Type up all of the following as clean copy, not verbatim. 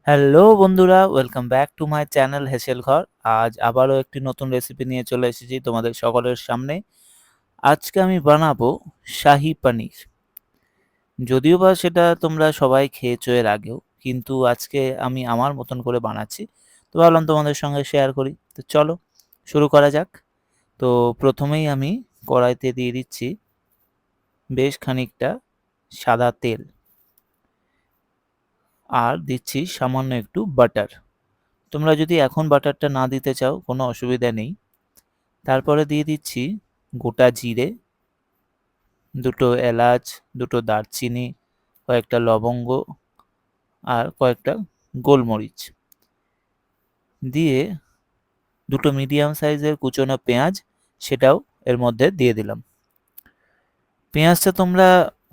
Hello বন্ধুরা, welcome back to my channel হেসেল ঘর। আজ আবারও একটি নতুন রেসিপি নিয়ে চলে এসেছি তোমাদের সকলের সামনে। আজকে আমি বানাবো শাহী পনির। যদিও বা সেটা তোমরা সবাই খেয়েছো এর আগেও, কিন্তু আজকে আমি আমার মতন করে বানাচ্ছি, তো ভাবলাম তোমাদের সঙ্গে শেয়ার করি। তো চলো শুরু করা যাক। তো প্রথমেই আমি কড়াইতে দিয়ে দিচ্ছি বেশ খানিকটা সাদা তেল, আর দিচ্ছি সামান্য একটু বাটার। তোমরা যদি এখন বাটারটা না দিতে চাও কোনো অসুবিধা নেই। তারপরে দিয়ে দিচ্ছি গোটা জিরে, দুটো এলাচ, দুটো দারচিনি, কয়েকটা লবঙ্গ আর কয়েকটা গোলমরিচ দিয়ে দুটো মিডিয়াম সাইজের কুচনো পেঁয়াজ, সেটাও এর মধ্যে দিয়ে দিলাম। পেঁয়াজটা তোমরা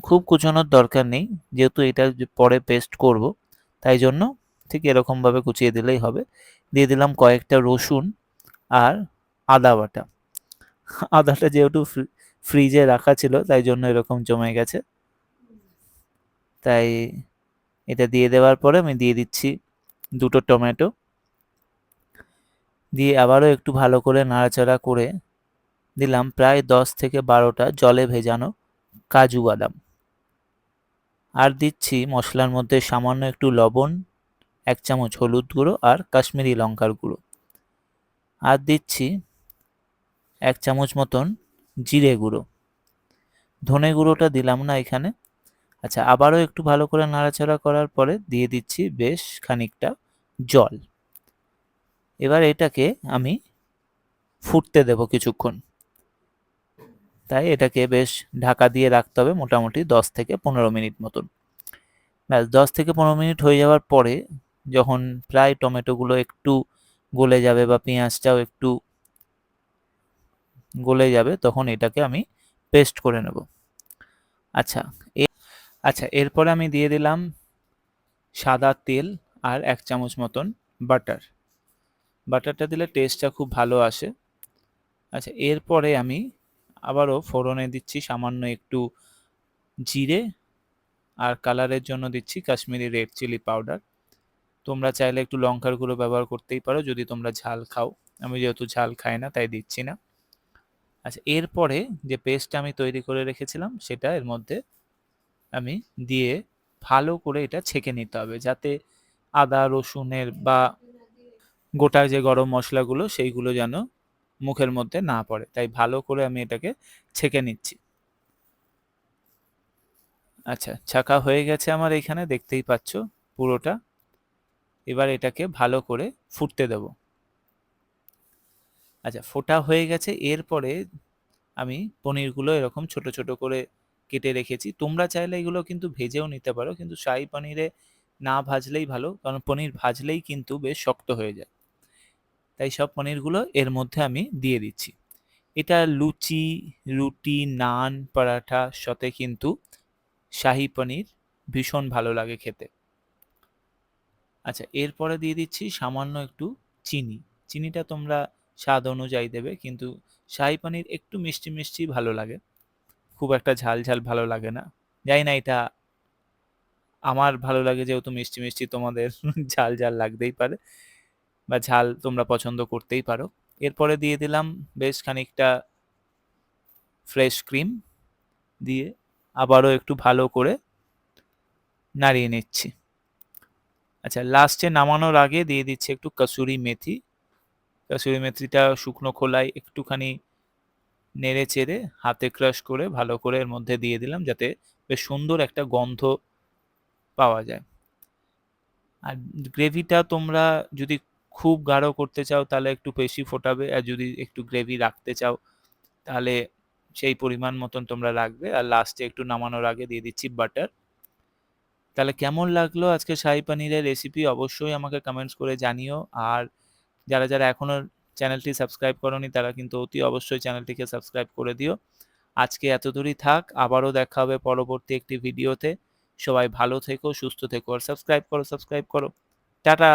খুব কুচোনোর দরকার নেই, যেহেতু এটা পরে পেস্ট করব, তাই জন্য ঠিক এরকমভাবে কুচিয়ে দিলেই হবে। দিয়ে দিলাম কয়েকটা রসুন আর আদা বাটা। আদাটা যেহেতু ফ্রিজে রাখা ছিল, তাই জন্য এরকম জমে গেছে। তাই এটা দিয়ে দেওয়ার পরে আমি দিয়ে দিচ্ছি দুটো টমেটো, দিয়ে আবারও একটু ভালো করে নাড়াচাড়া করে দিলাম প্রায় 10 থেকে 12টা জলে ভেজানো কাজু বাদাম। আর দিচ্ছি মশলার মধ্যে সামান্য একটু লবণ, 1 চামচ হলুদ গুঁড়ো আর কাশ্মীরি লঙ্কার গুঁড়ো। আর দিচ্ছি 1 চামচ মতন জিরে গুঁড়ো। ধনে গুঁড়োটা দিলাম না এখানে। আচ্ছা, আবারও একটু ভালো করে নাড়াচাড়া করার পরে দিয়ে দিচ্ছি বেশ খানিকটা জল। এবার এটাকে আমি ফুটতে দেব কিছুক্ষণ, তাই এটাকে বেশ ঢাকা দিয়ে রাখতে হবে মোটামুটি 10 থেকে 15 মিনিট মতন। ব্যাস 10 থেকে 15 মিনিট হয়ে যাওয়ার পরে যখন প্রায় টমেটোগুলো একটু গলে যাবে বা পেঁয়াজটাও একটু গলে যাবে, তখন এটাকে আমি পেস্ট করে নেব। আচ্ছা এরপরে আমি দিয়ে দিলাম সাদা তেল আর 1 চামচ মতন বাটার। বাটারটা দিলে টেস্টটা খুব ভালো আসে। আচ্ছা, এরপরে আমি আবারও ফোড়নে দিচ্ছি সামান্য একটু জিরে, আর কালারের জন্য দিচ্ছি কাশ্মীরি রেড চিলি পাউডার। তোমরা চাইলে একটু লঙ্কার গুঁড়ো ব্যবহার করতেই পারো যদি তোমরা ঝাল খাও। আমি যেহেতু ঝাল খাই না, তাই দিচ্ছি না। আচ্ছা, এরপরে যে পেস্টটা আমি তৈরি করে রেখেছিলাম সেটা এর মধ্যে আমি দিয়ে ভালো করে এটা ছেঁকে নিতে হবে, যাতে আদা রসুনের বা গোটা যে গরম মশলাগুলো সেইগুলো যেন মুখের মধ্যে না পড়ে, তাই ভালো করে আমি এটাকে ছেঁকে নিচ্ছি। আচ্ছা, ছাঁকা হয়ে গেছে আমার এখানে, দেখতেই পাচ্ছ পুরোটা। এবার এটাকে ভালো করে ফুটতে দেব। আচ্ছা, ফোটা হয়ে গেছে। এরপরে আমি পনিরগুলো এরকম ছোট ছোট করে কেটে রেখেছি। তোমরা চাইলে এগুলো কিন্তু ভেজেও নিতে পারো, কিন্তু শাহী পনিরে না ভাজলেই ভালো, কারণ পনির ভাজলেই কিন্তু বেশ শক্ত হয়ে যায়। তাই সব পনিরগুলো এর মধ্যে আমি দিয়ে দিচ্ছি। এটা লুচি, রুটি, নান, পরাঠার সাথে কিন্তু শাহী পনির ভীষণ ভালো লাগে খেতে। আচ্ছা, এরপরে দিয়ে দিচ্ছি সামান্য একটু চিনি। চিনিটা তোমরা স্বাদ অনুযায়ী দেবে, কিন্তু শাহী পনির একটু মিষ্টি মিষ্টি ভালো লাগে, খুব একটা ঝাল ঝাল ভালো লাগে না। জানি না, এটা আমার ভালো লাগে যেহেতু মিষ্টি মিষ্টি, তোমাদের ঝাল ঝাল লাগতেই পারে বা ঝাল তোমরা পছন্দ করতেই পারো। এরপরে দিয়ে দিলাম বেশ খানিকটা ফ্রেশ ক্রিম, দিয়ে আবারও একটু ভালো করে নাড়িয়ে নিচ্ছি। আচ্ছা, লাস্টে নামানোর আগে দিয়ে দিচ্ছি একটু কসুরি মেথি। কসুরি মেথিটা শুকনো খোলায় একটুখানি নেড়ে চেড়ে হাতে ক্রাশ করে ভালো করে এর মধ্যে দিয়ে দিলাম, যাতে বেশ সুন্দর একটা গন্ধ পাওয়া যায়। আর গ্রেভিটা তোমরা যদি খুব গাঢ় করতে চাও তাহলে একটু বেশি ফোটাবে, আর যদি একটু গ্রেভি রাখতে চাও তাহলে সেই পরিমাণ মতন তোমরা রাখবে। আর লাস্টে একটু নামানোর আগে দিয়ে দিচ্ছি বাটার। তাহলে কেমন লাগলো আজকে শাহী পনিরের রেসিপি অবশ্যই আমাকে কমেন্টস করে জানিও। আর যারা যারা এখনো চ্যানেলটি সাবস্ক্রাইব করোনি তারা কিন্তু অতি অবশ্যই চ্যানেলটিকে সাবস্ক্রাইব করে দিও। আজকে এতদূরই থাক, আবারও দেখা হবে পরবর্তী একটি ভিডিওতে। সবাই ভালো থেকো, সুস্থ থেকো, আর সাবস্ক্রাইব করো। টাটা।